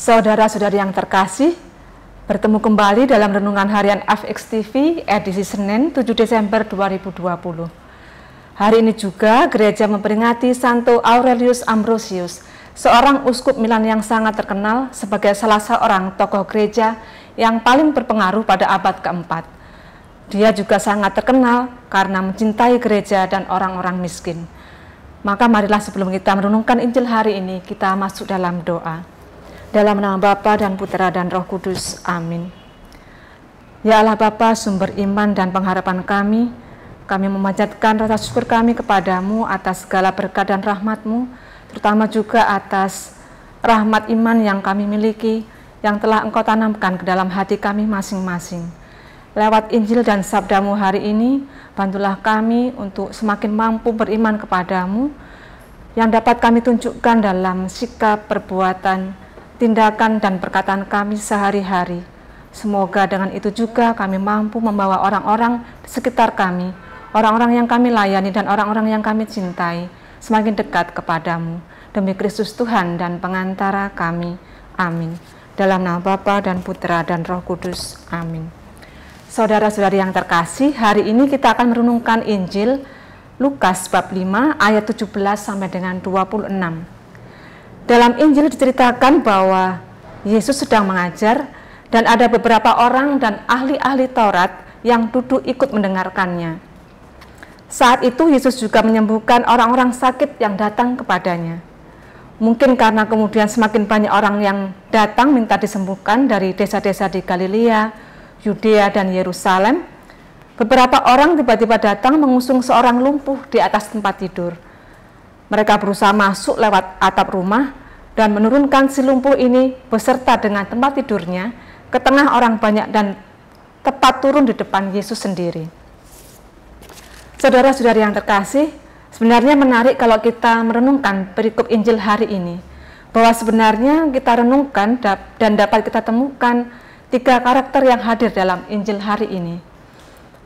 Saudara-saudari yang terkasih, bertemu kembali dalam Renungan Harian FX TV edisi Senin 7 Desember 2020. Hari ini juga gereja memperingati Santo Aurelius Ambrosius, seorang uskup Milan yang sangat terkenal sebagai salah seorang tokoh gereja yang paling berpengaruh pada abad keempat. Dia juga sangat terkenal karena mencintai gereja dan orang-orang miskin. Maka marilah sebelum kita merenungkan Injil hari ini, kita masuk dalam doa. Dalam nama Bapa dan Putera dan Roh Kudus. Amin. Ya Allah Bapa, sumber iman dan pengharapan kami memanjatkan rasa syukur kami kepadamu atas segala berkat dan rahmat-Mu, terutama juga atas rahmat iman yang kami miliki, yang telah Engkau tanamkan ke dalam hati kami masing-masing. Lewat Injil dan Sabda-Mu hari ini, bantulah kami untuk semakin mampu beriman kepadamu, yang dapat kami tunjukkan dalam sikap, perbuatan, tindakan, dan perkataan kami sehari-hari. Semoga dengan itu juga kami mampu membawa orang-orang di sekitar kami, orang-orang yang kami layani dan orang-orang yang kami cintai, semakin dekat kepadamu. Demi Kristus Tuhan dan pengantara kami. Amin. Dalam nama Bapa dan Putera dan Roh Kudus. Amin. Saudara-saudari yang terkasih, hari ini kita akan merenungkan Injil Lukas bab 5 ayat 17 sampai dengan 26. Dalam Injil diceritakan bahwa Yesus sedang mengajar dan ada beberapa orang dan ahli-ahli Taurat yang duduk ikut mendengarkannya. Saat itu Yesus juga menyembuhkan orang-orang sakit yang datang kepadanya. Mungkin karena kemudian semakin banyak orang yang datang minta disembuhkan dari desa-desa di Galilea, Yudea dan Yerusalem, beberapa orang tiba-tiba datang mengusung seorang lumpuh di atas tempat tidur. Mereka berusaha masuk lewat atap rumah dan menurunkan si lumpuh ini beserta dengan tempat tidurnya ke tengah orang banyak dan tepat turun di depan Yesus sendiri. Saudara-saudari yang terkasih, sebenarnya menarik kalau kita merenungkan perikop Injil hari ini, bahwa sebenarnya kita renungkan dan dapat kita temukan tiga karakter yang hadir dalam Injil hari ini.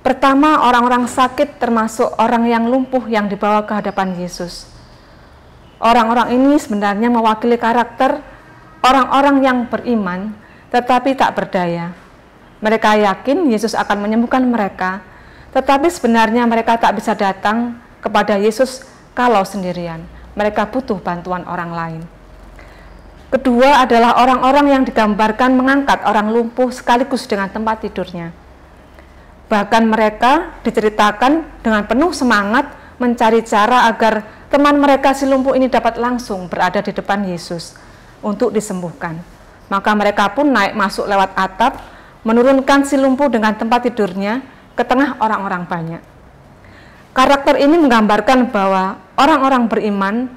Pertama, orang-orang sakit termasuk orang yang lumpuh yang dibawa ke hadapan Yesus. Orang-orang ini sebenarnya mewakili karakter orang-orang yang beriman tetapi tak berdaya. Mereka yakin Yesus akan menyembuhkan mereka, tetapi sebenarnya mereka tak bisa datang kepada Yesus kalau sendirian. Mereka butuh bantuan orang lain. Kedua adalah orang-orang yang digambarkan mengangkat orang lumpuh sekaligus dengan tempat tidurnya. Bahkan mereka diceritakan dengan penuh semangat mencari cara agar teman mereka si lumpuh ini dapat langsung berada di depan Yesus untuk disembuhkan. Maka mereka pun naik masuk lewat atap, menurunkan si lumpuh dengan tempat tidurnya ke tengah orang-orang banyak. Karakter ini menggambarkan bahwa orang-orang beriman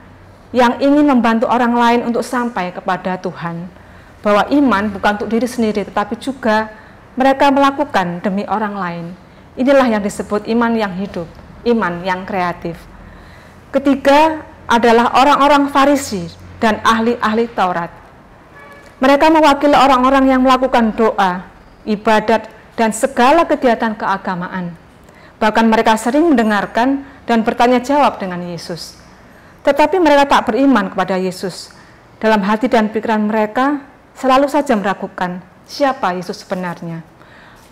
yang ingin membantu orang lain untuk sampai kepada Tuhan, bahwa iman bukan untuk diri sendiri tetapi juga mereka melakukan demi orang lain. Inilah yang disebut iman yang hidup, iman yang kreatif. Ketiga adalah orang-orang Farisi dan ahli-ahli Taurat. Mereka mewakili orang-orang yang melakukan doa, ibadat, dan segala kegiatan keagamaan. Bahkan mereka sering mendengarkan dan bertanya jawab dengan Yesus. Tetapi mereka tak beriman kepada Yesus. Dalam hati dan pikiran mereka selalu saja meragukan siapa Yesus sebenarnya.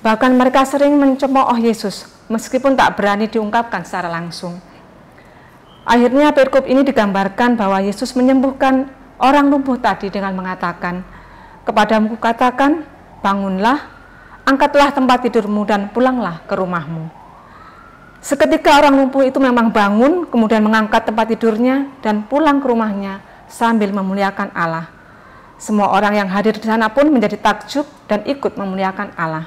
Bahkan mereka sering mencemooh Yesus meskipun tak berani diungkapkan secara langsung. Akhirnya perikop ini digambarkan bahwa Yesus menyembuhkan orang lumpuh tadi dengan mengatakan, "Kepadamu kukatakan, bangunlah, angkatlah tempat tidurmu dan pulanglah ke rumahmu." Seketika orang lumpuh itu memang bangun, kemudian mengangkat tempat tidurnya dan pulang ke rumahnya sambil memuliakan Allah. Semua orang yang hadir di sana pun menjadi takjub dan ikut memuliakan Allah.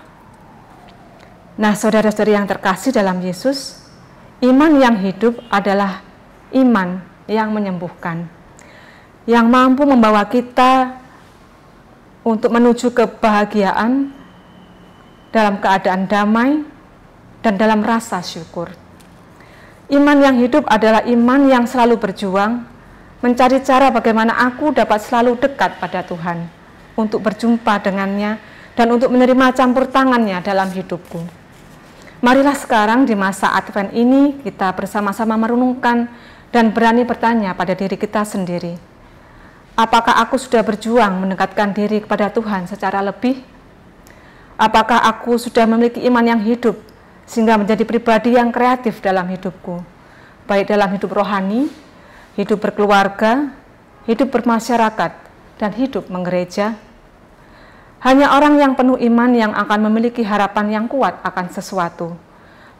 Nah, saudara-saudari yang terkasih dalam Yesus, iman yang hidup adalah iman yang menyembuhkan, yang mampu membawa kita untuk menuju kebahagiaan dalam keadaan damai dan dalam rasa syukur. Iman yang hidup adalah iman yang selalu berjuang, mencari cara bagaimana aku dapat selalu dekat pada Tuhan, untuk berjumpa dengannya, dan untuk menerima campur tangannya dalam hidupku. Marilah sekarang di masa Advent ini, kita bersama-sama merenungkan dan berani bertanya pada diri kita sendiri. Apakah aku sudah berjuang mendekatkan diri kepada Tuhan secara lebih? Apakah aku sudah memiliki iman yang hidup sehingga menjadi pribadi yang kreatif dalam hidupku, baik dalam hidup rohani, hidup berkeluarga, hidup bermasyarakat, dan hidup menggereja? Hanya orang yang penuh iman yang akan memiliki harapan yang kuat akan sesuatu.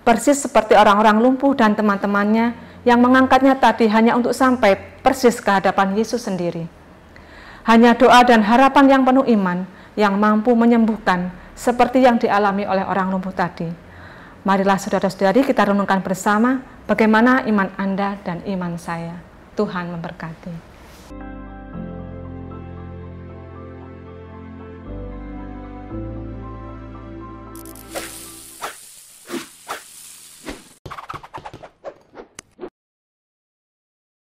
Persis seperti orang-orang lumpuh dan teman-temannya yang mengangkatnya tadi hanya untuk sampai persis ke hadapan Yesus sendiri. Hanya doa dan harapan yang penuh iman yang mampu menyembuhkan seperti yang dialami oleh orang lumpuh tadi. Marilah saudara-saudari kita renungkan bersama bagaimana iman Anda dan iman saya. Tuhan memberkati.